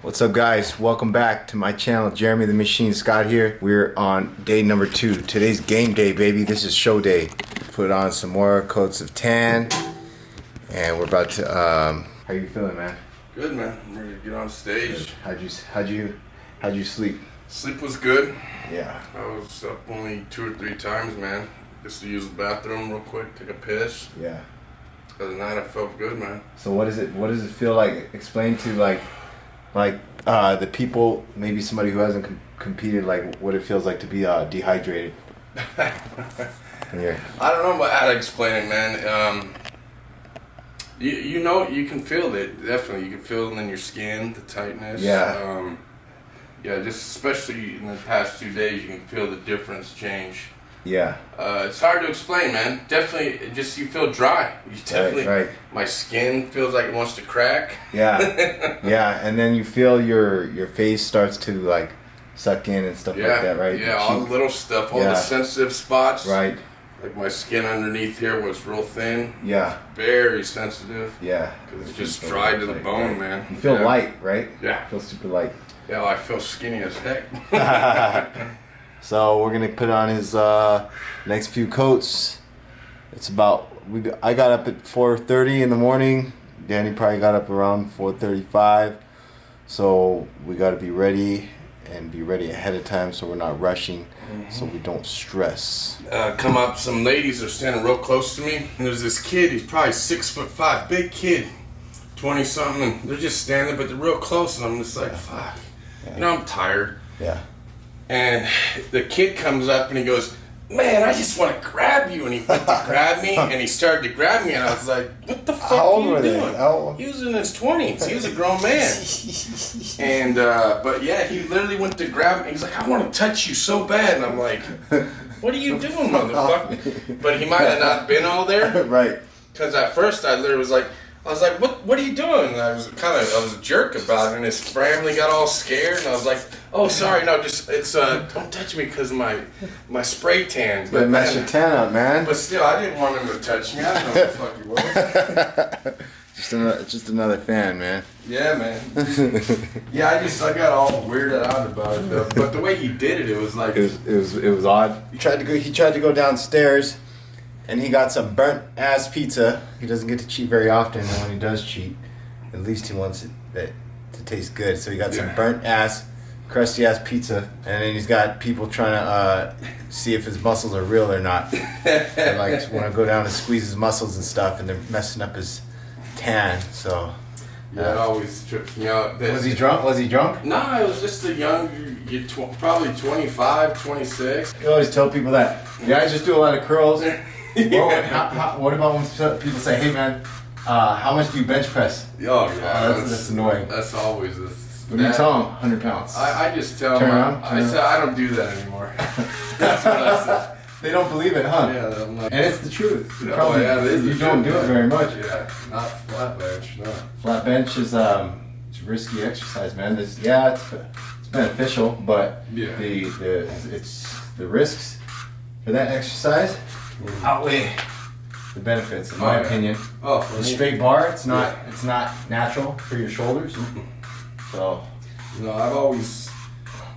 What's up, guys? Welcome back to my channel. Jeremy the Machine Scott here. We're on day number 2. Today's game day, baby. This is show day. Put on some more coats of tan, and we're about to. How you feeling, man? Good, man. I'm ready to get on stage. How'd you sleep? Sleep was good. Yeah. I was up only 2 or 3 times, man. Just to use the bathroom real quick, take a piss. Yeah. Other than that, I felt good, man. So what does it feel like? Explain to the people, maybe somebody who hasn't competed, like what it feels like to be dehydrated. Yeah. I don't know how to explain it, man. You know, you can feel it, definitely. You can feel it in your skin, the tightness. Yeah. Yeah, just especially in the past 2 days, you can feel the difference change. Yeah. It's hard to explain, man. Definitely, just you feel dry. You definitely. Right. My skin feels like it wants to crack. Yeah. Yeah, and then you feel your face starts to like suck in and stuff like that, right? Yeah, all the little stuff, all the sensitive spots. Right. Like my skin underneath here was real thin. Yeah. Very sensitive. Yeah. It's just dry to the bone, man. You feel light, right? Yeah. You feel super light. Yeah, I feel skinny as heck. So we're gonna put on his next few coats. It's about I got up at 4:30 in the morning. Danny probably got up around 4:35. So we got to be ready and be ready ahead of time, so we're not rushing, so we don't stress. Come up, some ladies are standing real close to me, and there's this kid. He's probably 6'5", big kid, 20 something, and they're just standing, but they're real close, and I'm just like, fuck. Yeah. You know, I'm tired. Yeah. And the kid comes up and he goes, man, I just want to grab you. And he went to grab me, and he started to grab me, and I was like, what the fuck are you doing? He was in his 20s. He was a grown man. And, but yeah, he literally went to grab me. He's like, I want to touch you so bad. And I'm like, what are you doing, motherfucker? But he might have not been all there. Right. Because at first I literally was like, what are you doing? And I was a jerk about it, and his family got all scared, and I was like, oh, sorry, no, don't touch me because of my spray tan. But mess your tan up, man. But still, I didn't want him to touch me. I don't know what the fuck he was. just another fan, man. Yeah, man. Yeah, I got all weirded out about it though. But the way he did it, it was like it was odd. He tried to go downstairs, and he got some burnt ass pizza. He doesn't get to cheat very often, and when he does cheat, at least he wants it to taste good. So he got some burnt ass, crusty ass pizza, and then he's got people trying to see if his muscles are real or not. They like want to go down and squeeze his muscles and stuff, and they're messing up his tan. So yeah, it always trips me out. Was he drunk? No, it was just a young, probably 25, 26. You always tell people that. Yeah, I just do a lot of curls. What about when people say, hey man, how much do you bench press? Oh yeah, that's annoying. That's always this. What do you tell them? 100 pounds. I just tell them. I said I don't do that anymore. That's what I said. They don't believe it, huh? Yeah, I'm like, and it's the truth. Probably, you don't do it very much. Yeah, not flat bench. No. Flat bench is it's risky exercise, man. It's beneficial, but it's the risks for that exercise outweigh the benefits, in my opinion. Oh, for the me. straight bar, it's not natural for your shoulders. So, I've always,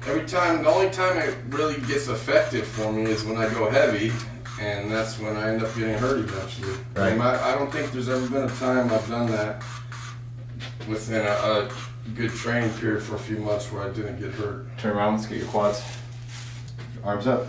the only time it really gets effective for me is when I go heavy, and that's when I end up getting hurt eventually. Right. I don't think there's ever been a time I've done that within a good training period for a few months where I didn't get hurt. Turn around, let's get your quads. Arms up.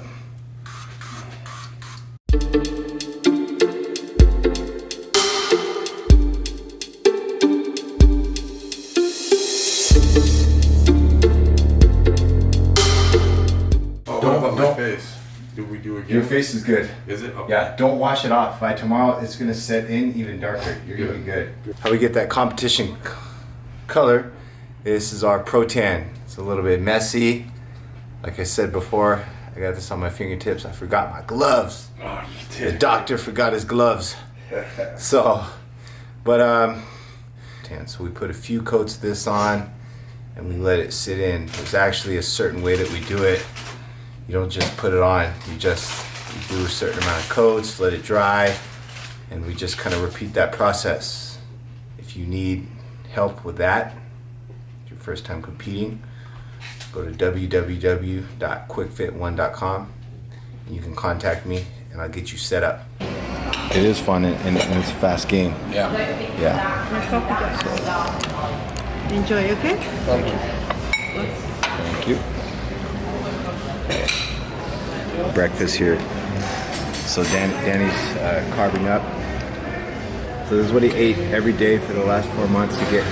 My face. Do we do it again? Your face is good. Is it? Okay. Yeah, don't wash it off. By tomorrow, it's going to set in even darker. You're going to be good. How we get that competition color, this is our Pro Tan. It's a little bit messy. Like I said before, I got this on my fingertips. I forgot my gloves. Oh, you did. The doctor forgot his gloves. So we put a few coats of this on, and we let it sit in. There's actually a certain way that we do it. You don't just put it on, you do a certain amount of coats, let it dry, and we just kind of repeat that process. If you need help with that, you're first time competing, go to www.quickfit1.com. You can contact me and I'll get you set up. It is fun and it's a fast game. Yeah. Yeah. Enjoy, okay? Thank you. Thank you. Breakfast here. So Danny's carving up. So this is what he ate every day for the last 4 months to get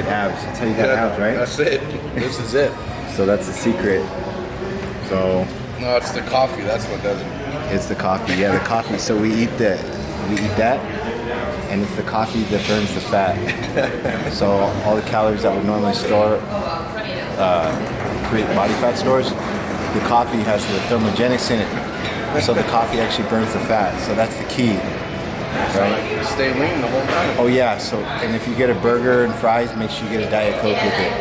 abs. That's how you got abs, right? That's it. This is it. So that's the secret. So no, it's the coffee. That's what does it. It's the coffee. Yeah, the coffee. So we eat that, and it's the coffee that burns the fat. So all the calories that would normally store, create body fat stores, the coffee has the thermogenics in it. So the coffee actually burns the fat. So that's the key. Right? Stay lean the whole time. Oh yeah. So and if you get a burger and fries, make sure you get a Diet Coke with it.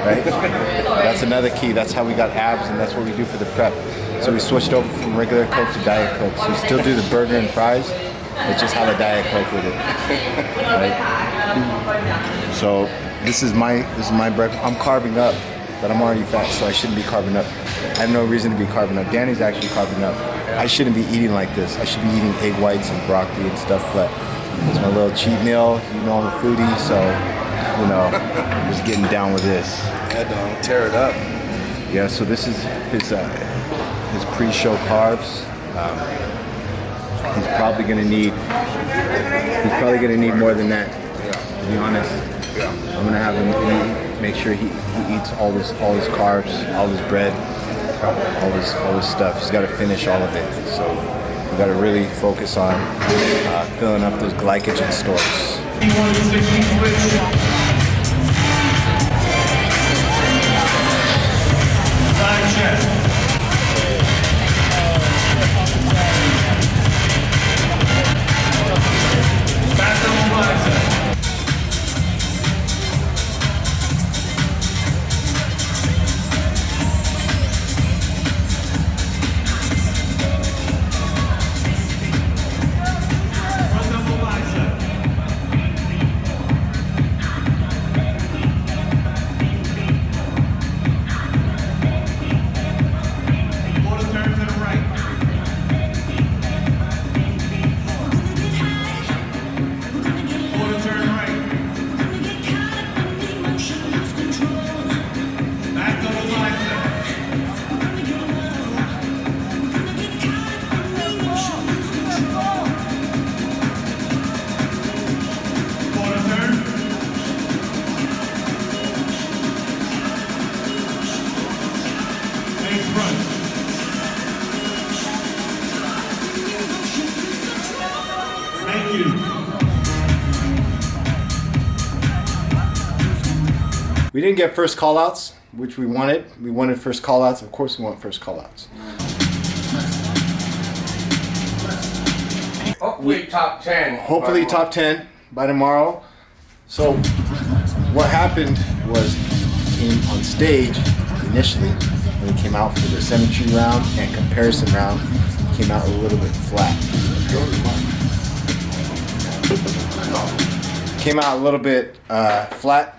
Right? That's another key. That's how we got abs, and that's what we do for the prep. So we switched over from regular Coke to Diet Coke. So we still do the burger and fries, but just have a Diet Coke with it. Right? So this is my breakfast. I'm carving up, but I'm already fat, so I shouldn't be carving up. I have no reason to be carving up. Danny's actually carving up. I shouldn't be eating like this. I should be eating egg whites and broccoli and stuff, but it's my little cheat meal. You know I'm a foodie, so I'm just getting down with this. Yeah, don't tear it up. Yeah, so this is his pre-show carbs. He's probably gonna need more than that. To be honest, I'm gonna have him make sure he eats all his carbs, all his bread, all this stuff. He's got to finish all of it. So we got to really focus on filling up those glycogen stores. We didn't get first call-outs, which we wanted. We wanted first call-outs. Of course we want first call-outs. Hopefully top 10. Hopefully top 10 by tomorrow. So what happened was he came on stage initially when he came out for the symmetry round and comparison round. He came out a little bit flat. Came out a little bit flat.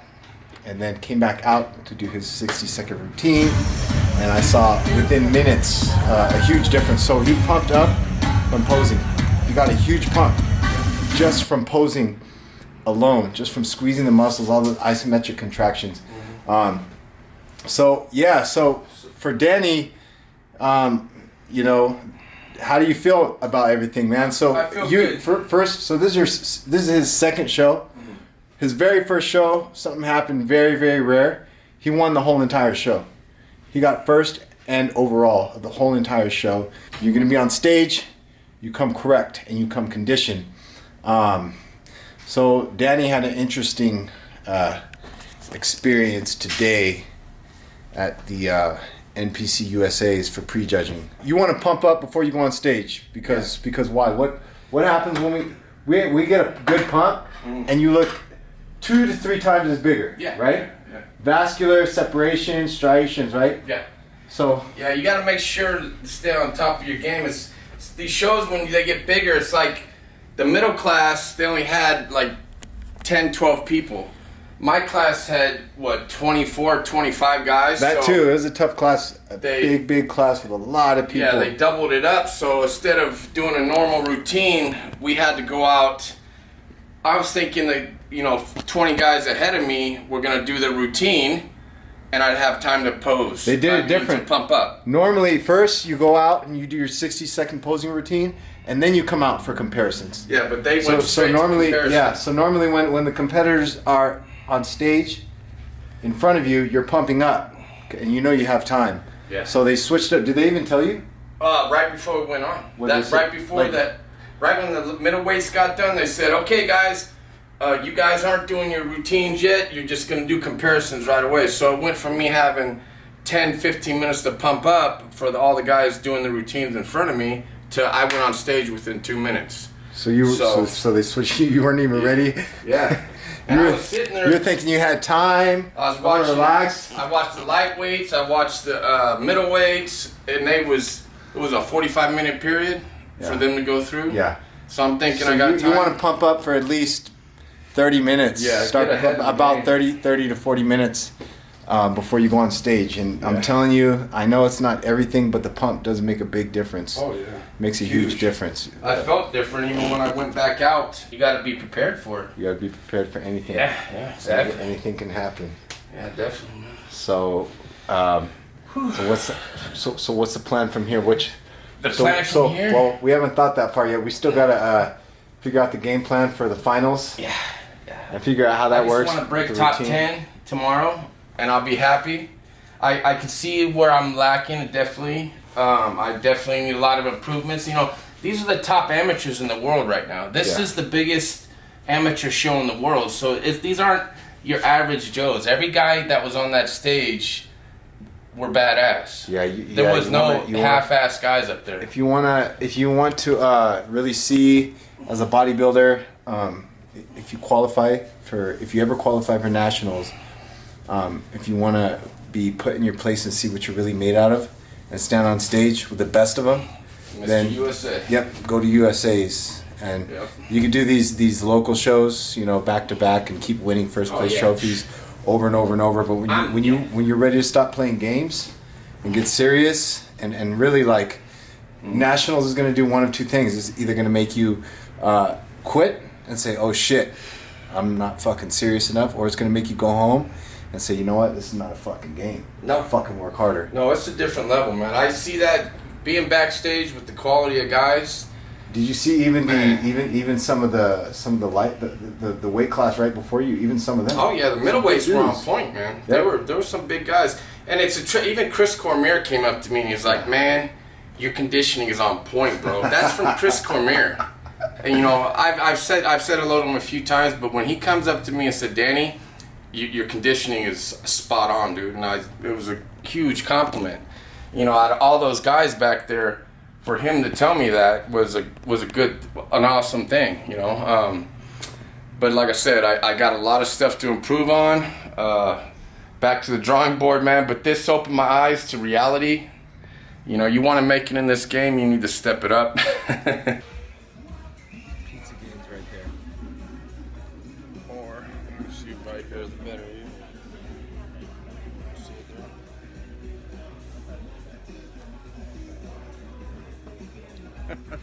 And then came back out to do his 60-second routine, and I saw within minutes a huge difference. So he pumped up from posing. He got a huge pump just from posing alone, just from squeezing the muscles, all the isometric contractions. So for Danny, how do you feel about everything, man? So I feel good. First, so this is his second show. His very first show, something happened very, very rare. He won the whole entire show. He got first and overall of the whole entire show. You're going to be on stage, you come correct, and you come conditioned. So Danny had an interesting experience today at the Npc Usa's for prejudging. You want to pump up before you go on stage because why? What happens when we get a good pump and you look 2 to 3 times as bigger, right? Yeah. Vascular separation, striations, right? Yeah. So yeah, you got to make sure to stay on top of your game. It's these shows when they get bigger. It's like the middle class. They only had like 10, 12 people, My class had, 24, 25 guys. That so too. It was a tough class. Big class with a lot of people. Yeah, they doubled it up. So instead of doing a normal routine, we had to go out. I was thinking that, 20 guys ahead of me were going to do the routine, and I'd have time to pose. They did it different. To pump up. Normally, first you go out and you do your 60-second posing routine, and then you come out for comparisons. Yeah, but they went straight normally, to comparison. yeah. So normally, when the competitors are on stage in front of you, you're pumping up, and you know you have time. Yeah. So they switched up. Did they even tell you? Right before we went on. Right when the middleweights got done, they said, "Okay, guys, you guys aren't doing your routines yet. You're just going to do comparisons right away." So it went from me having 10, 15 minutes to pump up for all the guys doing the routines in front of me to I went on stage within 2 minutes. So they switched you. You weren't even ready. Yeah. And I was sitting there. You were thinking you had time. I was watching. Relax. I watched the lightweights. I watched the middleweights, and it was a 45-minute period for them to go through. Yeah. So I'm thinking I got time. You want to pump up for at least 30 minutes. Yeah. Start about 30 to 40 minutes before you go on stage. And I'm telling you, I know it's not everything, but the pump does make a big difference. Oh yeah. Makes a huge difference. I felt different even when I went back out. You got to be prepared for it. You got to be prepared for anything. Yeah, exactly. Anything can happen. Yeah, definitely. So, what's the plan from here? Plan from here? Well, we haven't thought that far yet. We still gotta figure out the game plan for the finals. Yeah. And figure out how that works. I just want to break top 10 tomorrow, and I'll be happy. I can see where I'm lacking. Definitely. I definitely need a lot of improvements. These are the top amateurs in the world right now. This is the biggest amateur show in the world. So these aren't your average Joes. Every guy that was on that stage were badass. There was no half-ass guys up there. If you want to really see as a bodybuilder, if you ever qualify for nationals, if you want to be put in your place and see what you're really made out of, and stand on stage with the best of them, Mr. USA. Yep, go to USA's, and you can do these local shows, back to back, and keep winning first place trophies over and over and over. But when you're ready to stop playing games and get serious and really nationals is going to do one of two things. It's either going to make you quit and say, "Oh shit, I'm not fucking serious enough," or it's going to make you go home and say, "You know what? This is not a fucking game. No, fucking work harder." No, it's a different level, man. I see that being backstage with the quality of guys. Did you see even some of the weight class right before you? Even some of them. Oh yeah, the middleweights were on point, man. Yep. There were some big guys, and even Chris Cormier came up to me and he was like, "Man, your conditioning is on point, bro." That's from Chris Cormier. And I've said hello to him a few times, but when he comes up to me and said, "Danny, your conditioning is spot on, dude," and it was a huge compliment. Out of all those guys back there, for him to tell me that was an awesome thing. But like I said, I got a lot of stuff to improve on. Back to the drawing board, man. But this opened my eyes to reality. You want to make it in this game, you need to step it up. Pizza games right there. Or see if right here is better. See it there.